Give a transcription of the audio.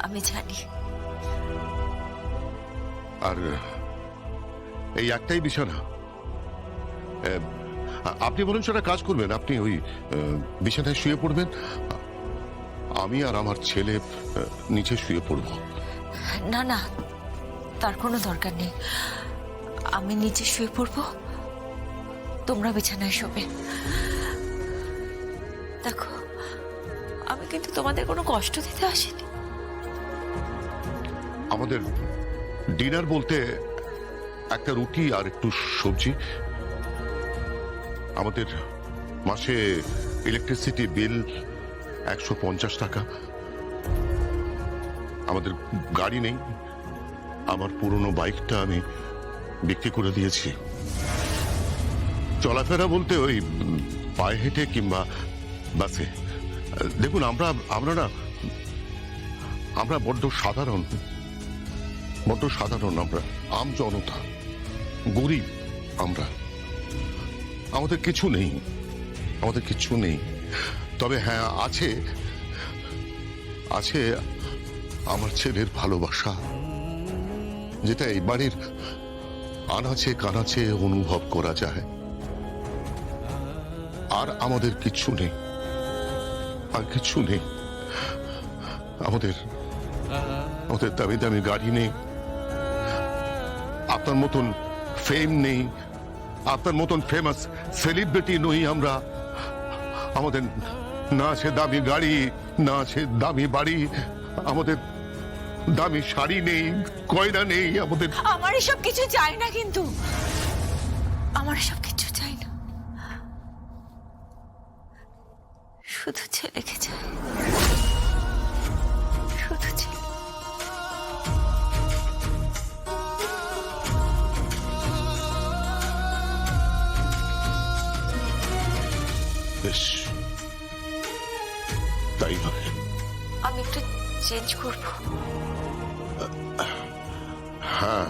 আমি জানি। আর এই একটাই বিছানা। আপনি বলুন সেটা কাজ করবেন, আপনি ওই বিছানায় শুয়ে পড়বেন, আমি আর আমার ছেলে নিচে শুয়ে পড়ব। না না, তার কোনো দরকার নেই। আমি নিচে শুয়ে পড়বো, তোমরা বিছানায় শোবে। দেখো, আমি কিন্তু তোমাদের কোনো কষ্ট দিতে আসিনি। আমাদের ডিনার বলতে একটা রুটি আর একটু সবজি। আমাদের মাসে ইলেকট্রিসিটি বিল 150 টাকা। আমাদের গাড়ি নেই, আমার পুরনো বাইকটা আমি বিক্রি করে দিয়েছি। চলাফেরা বলতে ওই পায়ে হেঁটে কিংবা বাসে। দেখুন, আমরা বড্ড সাধারণ, আমরা আম জনতা, গরিব আমরা। আমাদের কিছু নেই, তবে হ্যাঁ আছে আমার ছেলের ভালোবাসা, যেটা এই বাড়ির আনাচে কানাচে অনুভব করা যায়। আর আমাদের কিছু নেই, আমাদের দামি দামি গাড়ি নেই, আপনার মতন ফেম নেই, আপনার মতন ফেমাস সেলিব্রিটি নই আমরা। আমাদের না আছে দামি গাড়ি, না আছে দামি বাড়ি, আমাদের দামি শাড়ি নেই, গয়না নেই আমাদের। আমার এসব কিছু চাই না, কিন্তু আমার এসব কিছু চাই না, শুধু ছেলেকে চাই, শুধু ছেলে। বেশ, তাই হবে। আমি একটু চেঞ্জ করবো। হ্যাঁ,